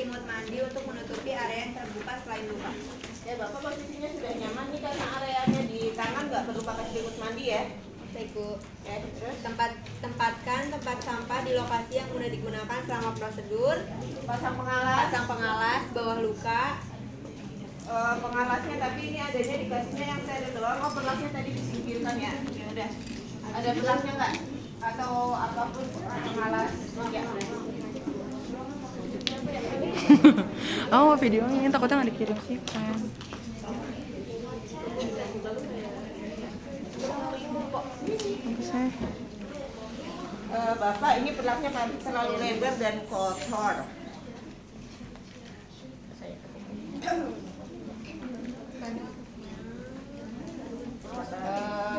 selimut mandi untuk menutupi area yang terbuka selain luka. Ya Bapak posisinya sudah nyaman nih karena areanya di tangan nggak perlu pakai selimut mandi ya. Baik Bu. Ya terus Tempatkan tempat sampah di lokasi yang mudah digunakan selama prosedur. pasang pengalas. Pasang pengalas bawah luka. Pengalasnya tapi ini adanya dikasihnya yang steril doang. Oh pelasnya tadi disingkirkan ya. Ya udah. Ada pelasnya nggak? Atau apapun pengalas? Ya. Oh, videonya takutnya nggak dikirim sih, kan. Bapak ini pelasnya terlalu lebar dan kotor.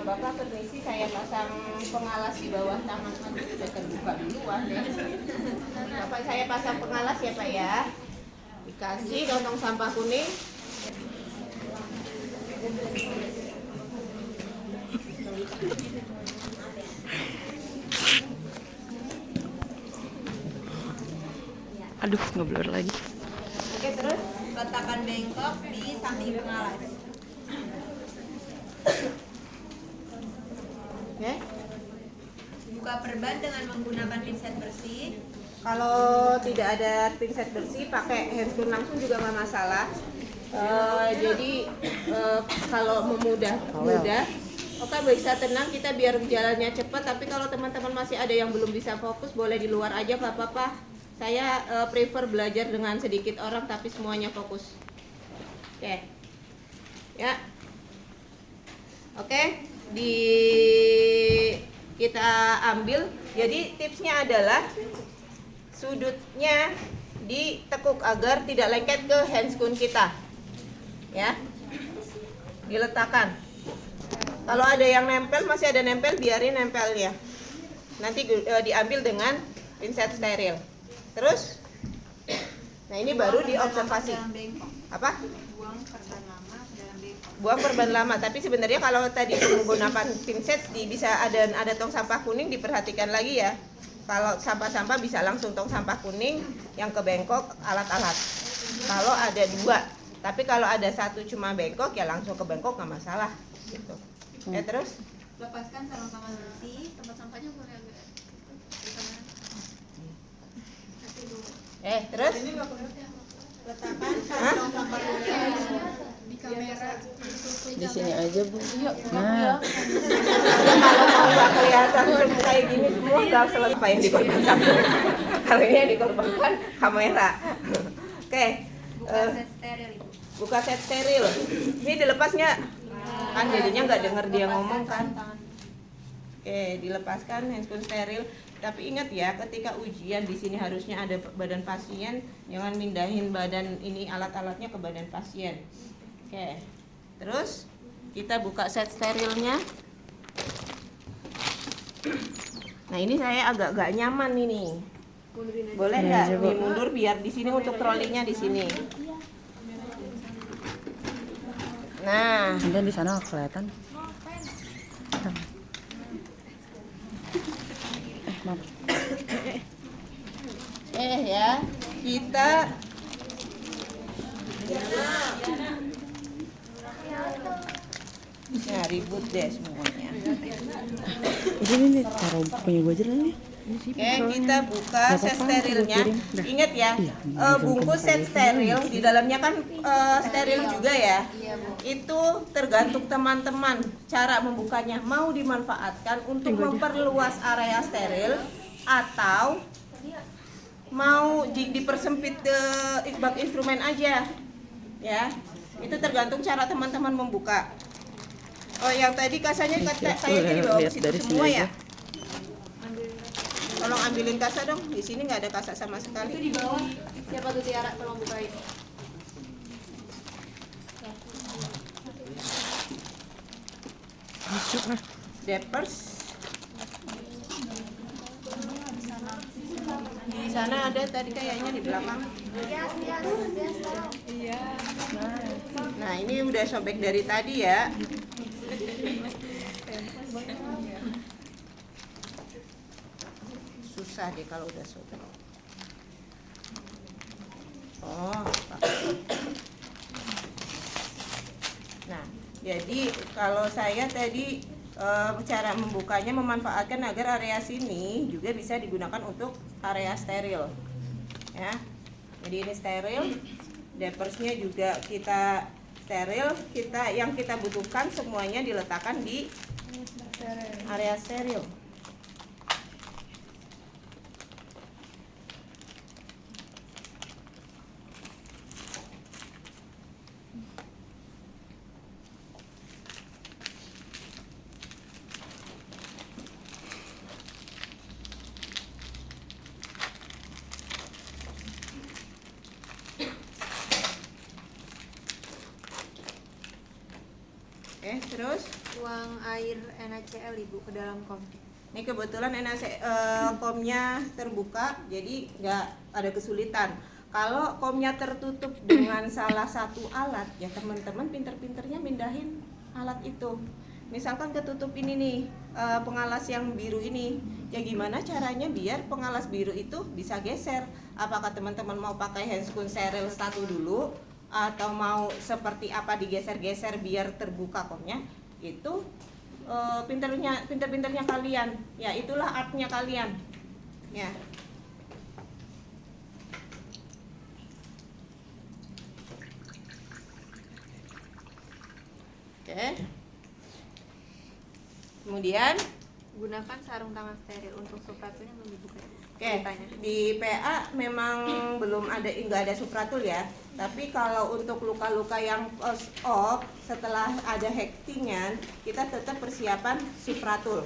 Bapak permisi saya pasang pengalas di bawah tangan sudah terbuka duluan deh. Bapak saya pasang pengalas ya Pak ya. Dikasih kantong sampah kuning. Aduh, ngeblur lagi. Oke, terus letakkan bengkok di samping pengalas. Ya. Buka perban dengan menggunakan pinset bersih. Kalau tidak ada pinset bersih, pakai handscoon langsung juga nggak masalah. Jadi kalau mudah. Oke, bisa tenang kita biar jalannya cepat. Tapi kalau teman-teman masih ada yang belum bisa fokus, boleh di luar aja, Pak. Saya prefer belajar dengan sedikit orang, tapi semuanya fokus. Oke, ya. Oke, kita ambil. Jadi tipsnya adalah sudutnya ditekuk agar tidak lengket ke handscoon kita, ya. Diletakkan. Kalau ada yang nempel, masih ada nempel, biarin nempel ya. Nanti diambil dengan pinset steril. Terus, nah ini baru diobservasi. Apa? Buang perban lama ke dalam bengkok. Buang perban lama. Tapi sebenarnya kalau tadi menggunakan pinset, bisa ada tong sampah kuning, diperhatikan lagi ya. Kalau sampah-sampah bisa langsung tong sampah kuning, yang ke bengkok alat-alat. Kalau ada dua, tapi kalau ada satu cuma bengkok ya langsung ke bengkok nggak masalah. Gitu. Ya terus? Lepaskan sarung tangan bersih. Tempat sampahnya boleh agak di kanan. Terus? Letakkan sarung sampah di kamera. Di sini aja, Bu. Nah. Nah, Kalau mau nggak kelihatan kayak gini semua nggak selesai apa yang dikorbankan. Kalau ini yang dikorbankan kamera. Oke. Buka set steril Ibu. Buka set steril. Ini dilepas nggak? Kan jadinya nggak dengar dia ngomong kan. Oke, dilepaskan handscoon steril. Tapi ingat ya, ketika ujian di sini harusnya ada badan pasien, jangan mindahin badan ini alat-alatnya ke badan pasien. Oke. Terus kita buka set sterilnya. Nah, ini saya agak gak nyaman ini. Boleh nggak mundur biar di sini untuk trolleynya di sini. Nah, dan di sana nggak kelihatan. Maaf. Ya, kita ya ribut deh semuanya. Ini taruh punya gue aja lah nih. Oke, kita buka set sterilnya. Ingat ya, bungkus set steril di dalamnya kan steril juga ya. Itu tergantung teman-teman cara membukanya. Mau dimanfaatkan untuk memperluas area steril atau mau dipersempit ke bak instrumen aja, ya. Itu tergantung cara teman-teman membuka. Oh, yang tadi kasanya saya di bawah situ semua ya. Tolong ambilin kasa dong. Di sini nggak ada kasa sama sekali. Itu di bawah. Siapa tuh Tiara? Tolong bukain. Depers. Di sana ada tadi kayaknya di belakang. Iya. Nah, ini udah sobek dari tadi ya. Susah deh kalau udah sobek. Oh. Nah, jadi kalau saya tadi cara membukanya memanfaatkan agar area sini juga bisa digunakan untuk area steril. Ya. Jadi ini steril, diapersnya juga kita steril, yang kita butuhkan semuanya diletakkan di area steril. Terus Tuang air NaCl Ibu ke dalam kom. ini kebetulan komnya terbuka, jadi nggak ada kesulitan. Kalau komnya tertutup dengan salah satu alat, ya teman-teman pinter-pinternya mindahin alat itu. Misalkan ketutup ini nih, pengalas yang biru ini, ya gimana caranya biar pengalas biru itu bisa geser? Apakah teman-teman mau pakai handscoon steril satu dulu, atau mau seperti apa digeser-geser biar terbuka komnya? Itu pinter-pinternya kalian, ya itulah artnya kalian, ya. Oke. Kemudian Gunakan sarung tangan steril untuk supratulnya belum dibuka. oke, di PA memang belum ada, nggak ada supratul ya. Tapi kalau untuk luka-luka yang post-op setelah ada hektingan, kita tetap persiapan supratul.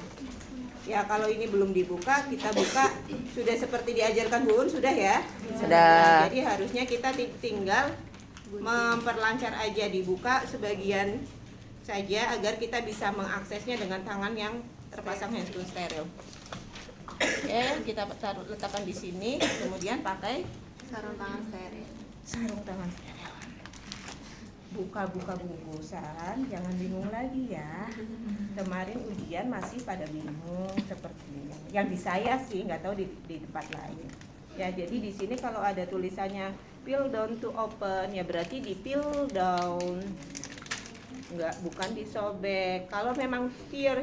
Ya kalau ini belum dibuka, kita buka sudah seperti diajarkan Bu Un, sudah ya? Sudah. Jadi harusnya kita tinggal memperlancar aja, dibuka sebagian saja agar kita bisa mengaksesnya dengan tangan yang terpasang handscoon steril. Oke, kita letakkan di sini, kemudian pakai Sarung tangan steril. sarung tangan steril. Buka-buka bungkusan, jangan bingung lagi ya. Kemarin ujian masih pada bingung sepertinya. Yang di saya sih, nggak tahu di tempat lain. Ya, jadi di sini kalau ada tulisannya peel down to open, ya berarti di peel down. Bukan disobek. Kalau memang here,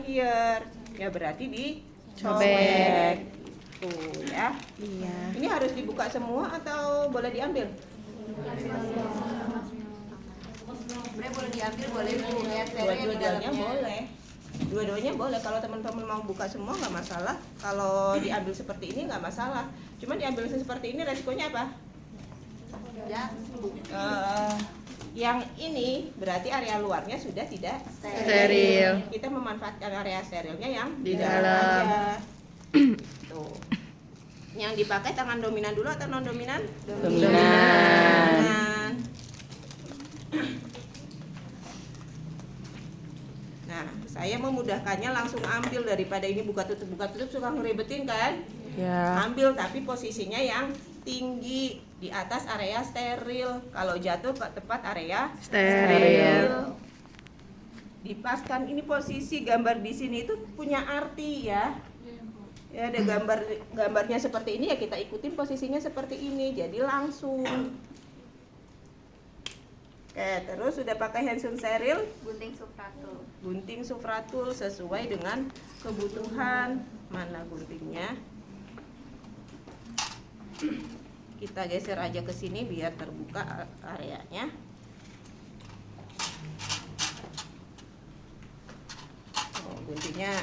ya berarti dicobek. Tuh ya. Iya. Ini harus dibuka semua atau boleh diambil? Sebenarnya boleh diambil, boleh Bu. Ya, sterilnya di Dua-duanya dalamnya. boleh. Dua-duanya boleh. Kalau teman-teman mau buka semua nggak masalah. Kalau diambil seperti ini nggak masalah. Cuma diambil seperti ini resikonya apa? Ya, Yang ini berarti area luarnya sudah tidak Steril. Kita memanfaatkan area sterilnya yang Di dalam dalam. aja. Tuh. Yang dipakai tangan dominan dulu atau non dominan? Dominan. Nah, saya memudahkannya langsung ambil daripada ini buka tutup suka ngeribetin kan? Ya. Ambil tapi posisinya yang tinggi di atas area steril. Kalau jatuh tepat area Steril. Dipaskan. Ini posisi gambar di sini itu punya arti ya. Ya ada gambarnya seperti ini, ya kita ikutin posisinya seperti ini. Jadi langsung. Oke, terus sudah pakai handscoon steril, gunting supratul. gunting supratul sesuai dengan kebutuhan. Mana guntingnya? Kita geser aja ke sini biar terbuka areanya. Guntingnya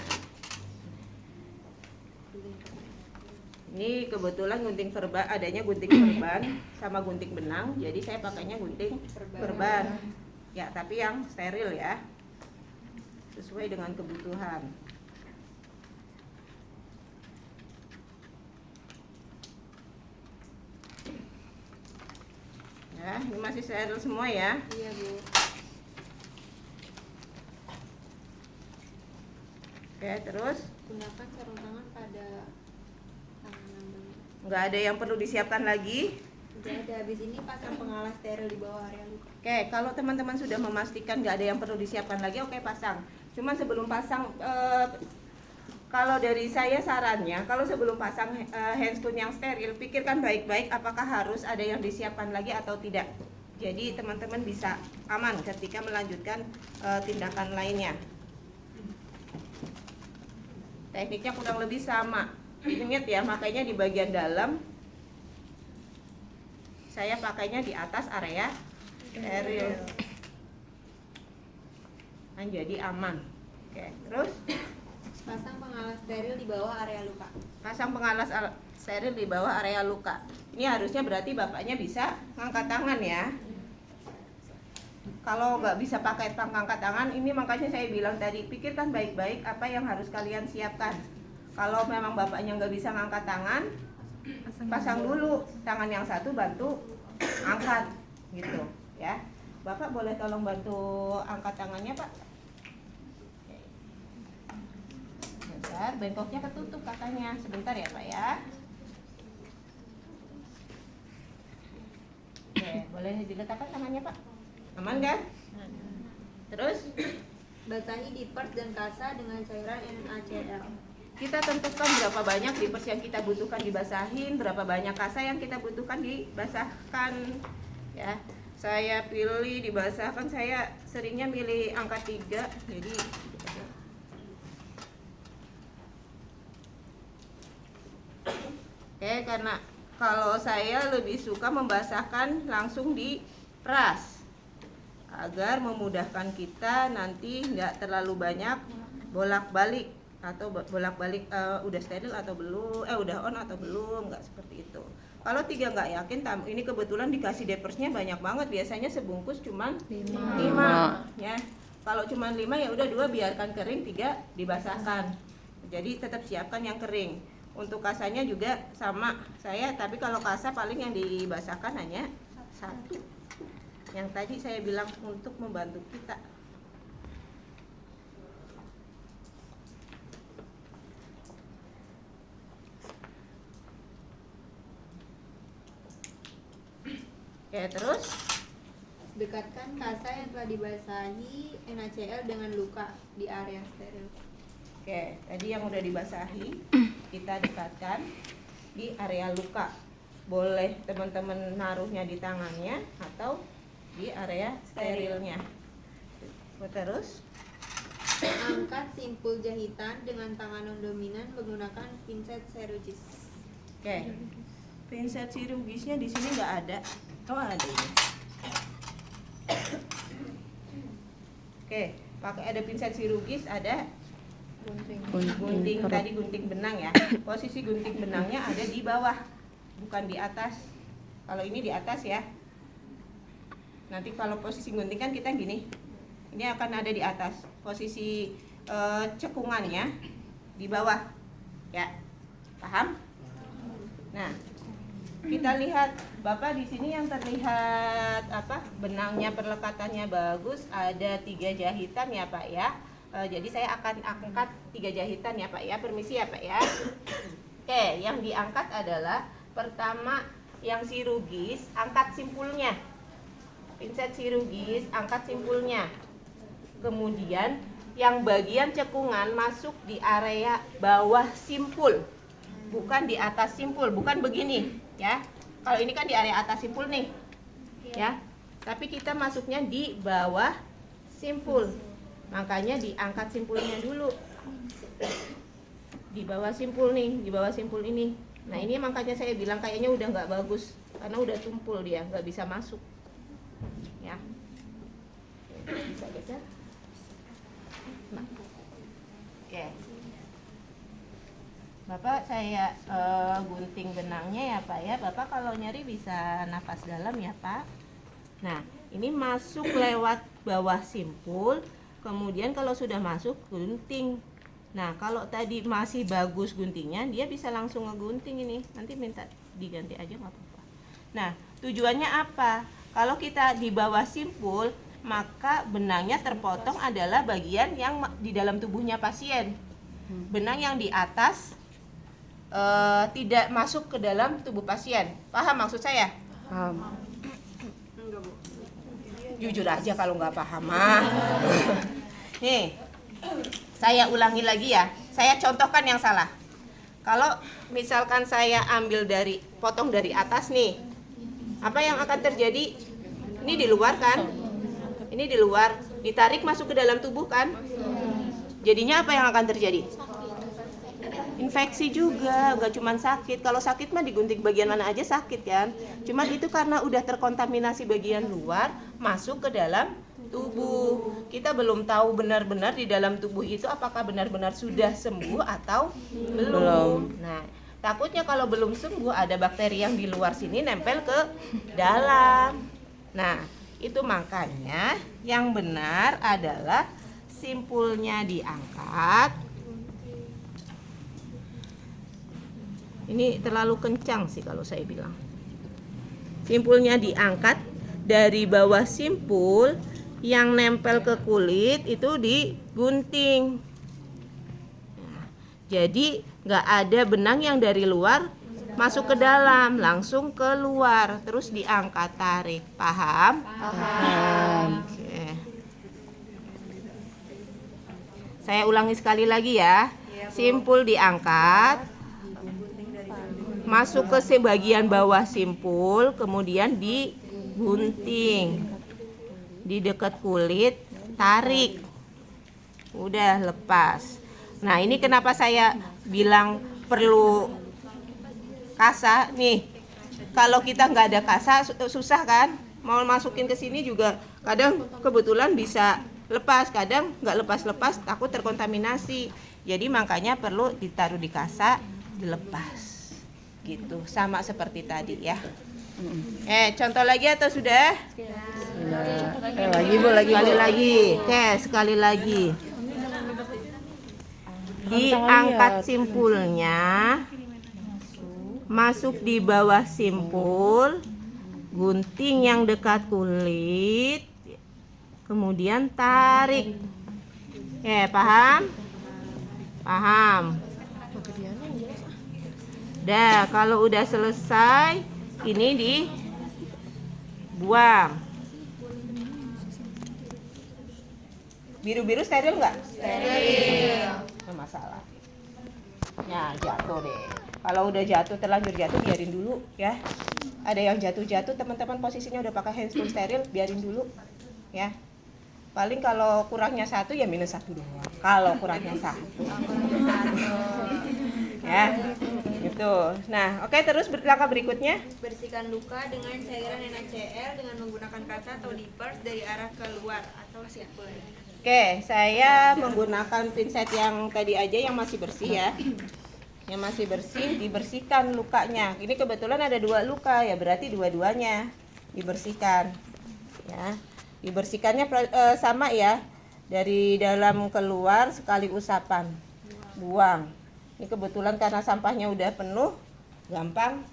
ini kebetulan gunting perban, adanya gunting perban sama gunting benang, jadi saya pakainya gunting perban. Ya, tapi yang steril ya, sesuai dengan kebutuhan. Ya, ini masih steril semua ya. Iya Bu. Oke, terus Gunakan sarung tangan pada tangan lambung. nggak ada yang perlu disiapkan lagi. Udah ada, habis ini pasang pengalas steril di bawah area luka. Oke, kalau teman-teman sudah memastikan nggak ada yang perlu disiapkan lagi, oke pasang. Cuma sebelum pasang, kalau dari saya sarannya, kalau sebelum pasang handscoon yang steril, pikirkan baik-baik apakah harus ada yang disiapkan lagi atau tidak. Jadi teman-teman bisa aman ketika melanjutkan tindakan lainnya. Tekniknya kurang lebih sama. Ingat ya, makanya di bagian dalam saya pakainya di atas area steril. Kan jadi aman. Oke, terus Pasang pengalas steril di bawah area luka. pasang pengalas steril di bawah area luka. Ini harusnya berarti bapaknya bisa ngangkat tangan ya. Kalau nggak bisa pakai pengangkat tangan, ini makanya saya bilang tadi, pikirkan baik-baik apa yang harus kalian siapkan. Kalau memang bapaknya nggak bisa ngangkat tangan, pasang dulu tangan yang satu, bantu angkat gitu ya. Bapak boleh tolong bantu angkat tangannya, Pak? Bentar, bengkoknya ketutup katanya. Sebentar ya, Pak ya. Oke, boleh diletakkan tangannya, Pak? Aman kan? Terus Basahi dippers dan kasa dengan cairan NaCl. kita tentukan berapa banyak dippers yang kita butuhkan dibasahin, berapa banyak kasa yang kita butuhkan dibasahkan ya. Saya pilih dibasahkan, saya seringnya milih angka 3. Jadi oke, karena kalau saya lebih suka membasahkan langsung di peras agar memudahkan kita nanti nggak terlalu banyak bolak-balik atau bolak-balik udah steril atau belum, udah on atau belum, nggak seperti itu. Kalau 3 nggak yakin, ini kebetulan dikasih dippersnya banyak banget, biasanya sebungkus cuman 5 ya. Kalau cuman 5 ya udah 2 biarkan kering, 3 dibasahkan. Jadi tetap siapkan yang kering. Untuk kasanya juga sama saya, tapi kalau kasa paling yang dibasahkan hanya 1. Yang tadi saya bilang untuk membantu kita. Oke, terus Dekatkan kasa yang telah dibasahi NaCl dengan luka di area steril. oke, tadi yang udah dibasahi kita dekatkan di area luka. Boleh teman-teman naruhnya di tangannya atau di area sterilnya. Terus Angkat simpul jahitan dengan tangan non dominan menggunakan pinset chirurgis. oke, pinset chirurgisnya di sini nggak ada. Oh, ada ini. Oke, pakai ada pinset chirurgis, ada gunting tadi, gunting benang ya. Posisi gunting benangnya ada di bawah, bukan di atas. Kalau ini di atas ya. Nanti kalau posisi gunting kan kita gini, ini akan ada di atas. Posisi cekungannya di bawah ya, paham? Nah, kita lihat Bapak di sini yang terlihat benangnya, perlekatannya bagus, ada 3 jahitan ya Pak ya. Jadi saya akan angkat 3 jahitan ya Pak ya. Permisi ya Pak ya. Oke, yang diangkat adalah pertama yang chirurgis, angkat simpulnya. Pinset chirurgis, angkat simpulnya. Kemudian yang bagian cekungan masuk di area bawah simpul, bukan di atas simpul, bukan begini ya. Kalau ini kan di area atas simpul nih ya, tapi kita masuknya di bawah simpul, makanya diangkat simpulnya dulu. Di bawah simpul nih, di bawah simpul ini. Nah ini makanya saya bilang kayaknya udah nggak bagus, karena udah tumpul dia, nggak bisa masuk ya. Bisa geser. Nah. Oke, Bapak saya gunting benangnya ya Pak ya. Bapak kalau nyari bisa nafas dalam ya Pak. Nah ini masuk lewat bawah simpul, kemudian kalau sudah masuk gunting. Nah kalau tadi masih bagus guntingnya, dia bisa langsung ngegunting ini. Nanti minta diganti aja nggak apa-apa. Nah tujuannya apa? Kalau kita di bawah simpul, maka benangnya terpotong adalah bagian yang di dalam tubuhnya pasien. Benang yang di atas tidak masuk ke dalam tubuh pasien. Paham maksud saya? Paham. Enggak, Bu. Jujur aja kalau nggak paham mah. Nih, saya ulangi lagi ya. Saya contohkan yang salah. Kalau misalkan saya ambil potong dari atas nih, apa yang akan terjadi? Ini di luar kan? Ini di luar, ditarik masuk ke dalam tubuh kan? Jadinya apa yang akan terjadi? Infeksi juga, gak cuma sakit. Kalau sakit mah digunting bagian mana aja sakit kan? Cuman itu karena udah terkontaminasi bagian luar, masuk ke dalam tubuh. Kita belum tahu benar-benar di dalam tubuh itu apakah benar-benar sudah sembuh atau belum. Nah, takutnya kalau belum sembuh ada bakteri yang di luar sini nempel ke dalam. Nah, itu makanya yang benar adalah simpulnya diangkat. Ini terlalu kencang sih kalau saya bilang. Simpulnya diangkat dari bawah simpul, yang nempel ke kulit itu digunting. Nah, jadi nggak ada benang yang dari luar masuk ke dalam, langsung keluar, terus diangkat, tarik. Paham? Paham. Oke. Saya ulangi sekali lagi ya. Simpul diangkat, masuk ke sebagian bawah simpul, kemudian digunting di dekat kulit, tarik, udah lepas. Nah, ini kenapa saya bilang perlu kasa nih. Kalau kita nggak ada kasa susah kan, mau masukin ke sini juga kadang kebetulan bisa lepas, kadang nggak lepas-lepas, takut terkontaminasi. Jadi makanya perlu ditaruh di kasa, dilepas gitu, sama seperti tadi ya. Contoh lagi atau sudah? Lagi Bu, lagi Sekali lagi. Oke, sekali lagi. Diangkat simpulnya, masuk di bawah simpul, gunting yang dekat kulit, kemudian tarik. Paham? Paham. Dah, kalau udah selesai, ini dibuang. Biru-biru steril nggak? Steril. Nggak masalah. Nah, jatuh deh. Kalau udah jatuh, terlanjur jatuh, biarin dulu ya. Ada yang jatuh-jatuh, teman-teman posisinya udah pakai handscoon steril, biarin dulu ya. Paling kalau kurangnya 1 ya -1 doang. Kalau kurangnya 1. Ya, gitu. Nah, oke, terus langkah berikutnya. Bersihkan luka dengan cairan NaCl dengan menggunakan kasa atau dippers dari arah keluar atau simpul. Oke, saya menggunakan pinset yang tadi aja yang masih bersih ya. Yang masih bersih, dibersihkan lukanya. Ini kebetulan ada 2 luka ya, berarti dua-duanya dibersihkan. Ya. Dibersihkannya sama ya. Dari dalam keluar sekali usapan. Buang. Ini kebetulan karena sampahnya udah penuh, gampang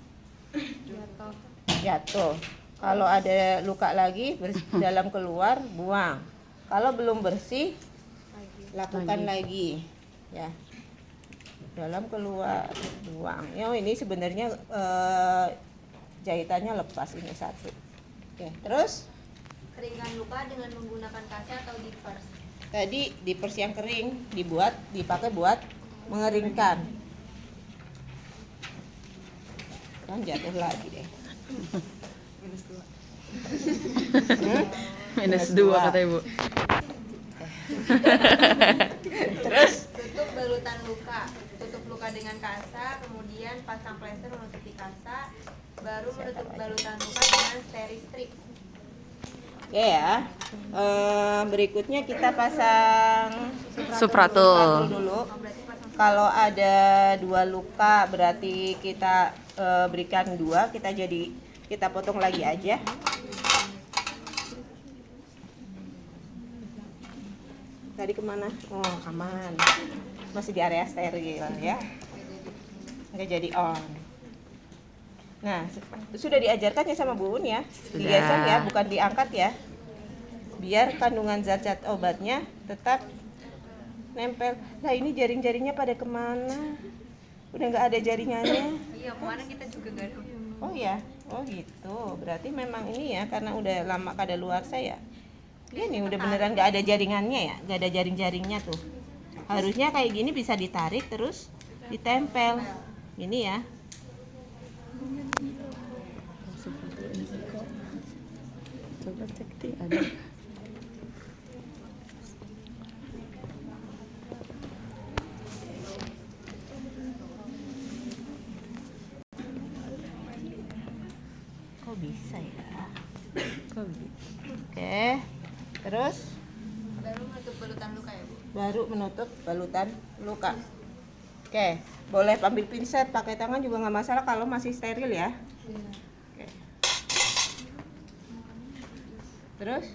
jatuh. Kalau ada luka lagi, dalam keluar, buang. Kalau belum bersih, lakukan lagi. Ya. Dalam keluar, buang. Ini sebenarnya jahitannya lepas ini 1. Oke, terus Keringkan luka dengan menggunakan kasa atau dippers. tadi dippers yang kering dipakai buat mengeringkan. Kan jatuh lagi deh. -2 kata Ibu. Terus Tutup balutan luka. Tutup luka dengan kasa, kemudian pasang plester menutupi kasa, baru menutup balutan luka dengan steri-strip. Oke ya. Berikutnya kita pasang Supratul. dulu. Kalau ada 2 luka berarti kita berikan 2, kita potong lagi aja. Tadi kemana? Oh, aman. Masih di area steril ya. Nggak jadi on. Nah, sudah diajarkan ya sama Bu Un ya. Digeser ya, bukan diangkat ya. Biar kandungan zat-zat obatnya tetap nempel. Nah, ini jaring-jaringnya pada kemana? Udah nggak ada jaringannya. Iya, kemana kita juga gak ada. Oh ya, oh gitu. Berarti memang ini ya, karena udah lama kadaluarsa ya. Iya nih, udah beneran nggak ada jaringannya ya, nggak ada jaring-jaringnya tuh. Harusnya kayak gini bisa ditarik terus ditempel. Ini ya. Coba cek di ada. Kok bisa ya? Kok gitu? Oke. Terus Baru menutup balutan luka ya, Bu? baru menutup balutan luka. Oke, boleh ambil pinset, pakai tangan juga nggak masalah kalau masih steril ya. Oke. Terus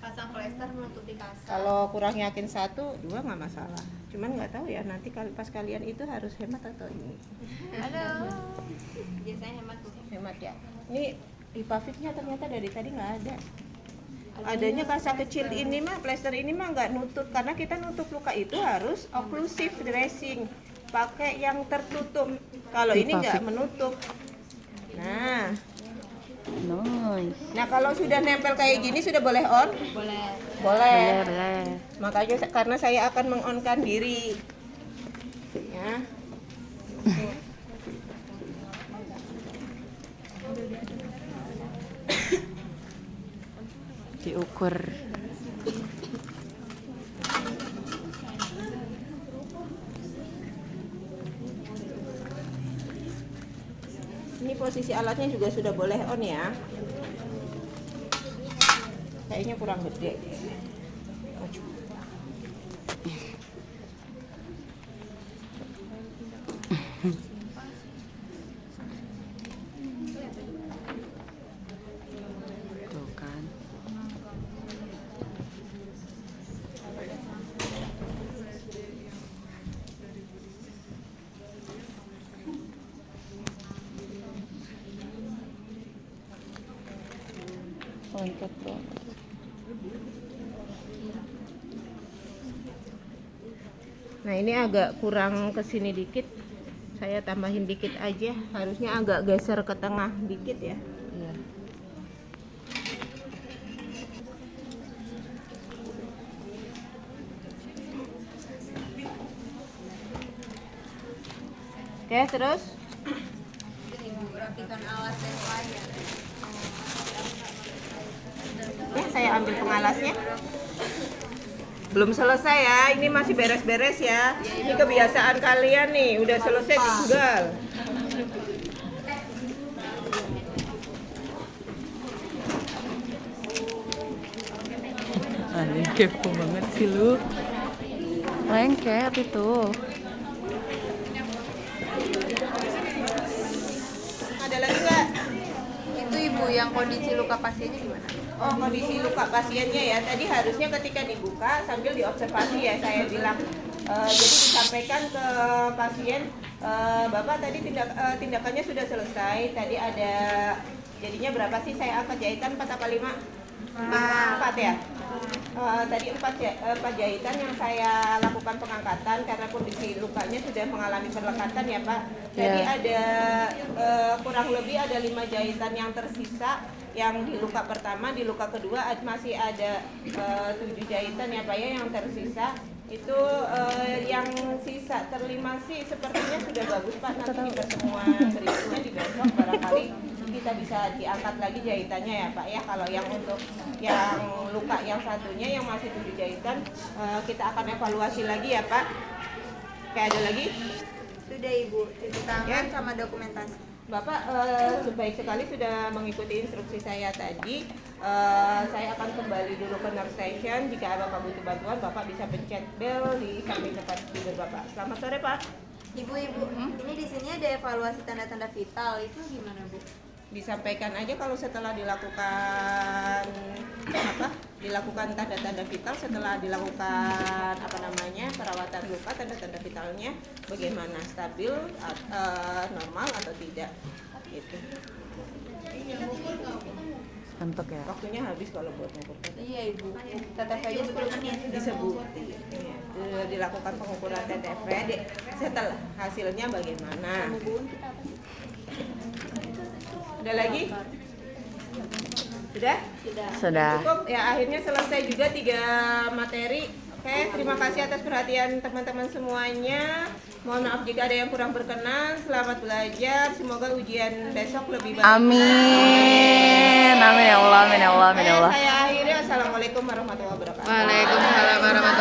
Pasang plester menutupi kasar. kalau kurang yakin 1, 2 nggak masalah. Cuman nggak tahu ya nanti pas kalian itu harus hemat atau ini. Aduh. Biasanya hemat, Bu. Hemat ya. Ini Hipafitnya ternyata dari tadi nggak ada. Adanya kasa kecil ini mah, plester ini mah nggak nutup, karena kita nutup luka itu harus occlusive dressing, pakai yang tertutup. Kalau ini nggak menutup. Nah, Nice. nah kalau sudah nempel kayak gini sudah boleh on? Boleh. Boleh. Boleh. Makanya karena saya akan mengonkan diri. Ya. Diukur. Ini posisi alatnya juga sudah boleh on ya. Kayaknya kurang gede. Maju. Tuh kan. Lengkap dong. Nah ini agak kurang kesini dikit, saya tambahin dikit aja. Harusnya agak geser ke tengah dikit ya. Iya. Oke terus Ini, Bu, rapikan alas dan wayar. ya saya ambil pengalasnya. Belum selesai ya, ini masih beres-beres ya. Ini kebiasaan kalian nih, udah selesai tinggal. Aneh, kepo banget sih lu. Lengket itu. Ada lagi nggak? Itu Ibu yang kondisi luka pasiennya gimana? Oh kondisi luka pasiennya ya, tadi harusnya ketika dibuka sambil diobservasi ya saya bilang. Jadi disampaikan ke pasien, Bapak tadi tindakannya sudah selesai. Tadi ada jadinya berapa sih saya angkat jahitan 4 apa 5? 4 ya. Tadi 4 jahitan yang saya lakukan pengangkatan karena kondisi lukanya sudah mengalami perlekatan ya Pak. Jadi ada kurang lebih ada 5 jahitan yang tersisa yang di luka pertama, di luka kedua masih ada 7 jahitan ya Pak ya yang tersisa. Itu yang sisa terlima sih sepertinya sudah bagus Pak. Nanti kita semua berikutnya di besok barangkali kita bisa diangkat lagi jahitannya ya Pak ya. Kalau yang untuk yang luka yang satunya yang masih 7 jahitan kita akan evaluasi lagi ya Pak. Kayak ada lagi? Sudah Ibu, cuci tangan sama dokumentasi. Bapak sebaik sekali sudah mengikuti instruksi saya tadi. Saya akan kembali dulu ke nurse station. Jika Bapak butuh bantuan, Bapak bisa pencet bel di samping tempat tidur Bapak. Selamat sore Pak. Ibu, ini di sini ada evaluasi tanda-tanda vital, itu gimana Bu? Disampaikan aja kalau setelah dilakukan tanda-tanda vital, setelah dilakukan perawatan luka, tanda-tanda vitalnya bagaimana, stabil, normal atau tidak gitu. Untuk ya. Waktunya habis kalau buat ngukur Iya Ibu, tetap aja 10 menit. disebut dilakukan pengukuran TTV setelah hasilnya bagaimana. Ada lagi? Sudah? Sudah. Cukup ya, akhirnya selesai juga 3 materi Oke, terima kasih atas perhatian teman-teman semuanya. Mohon maaf jika ada yang kurang berkenan. Selamat belajar. Semoga ujian besok lebih baik. Amin. Amin ya Allah, amin ya Allah, amin ya Allah. Saya akhiri. Assalamualaikum warahmatullahi wabarakatuh. Waalaikumsalam warahmatullahi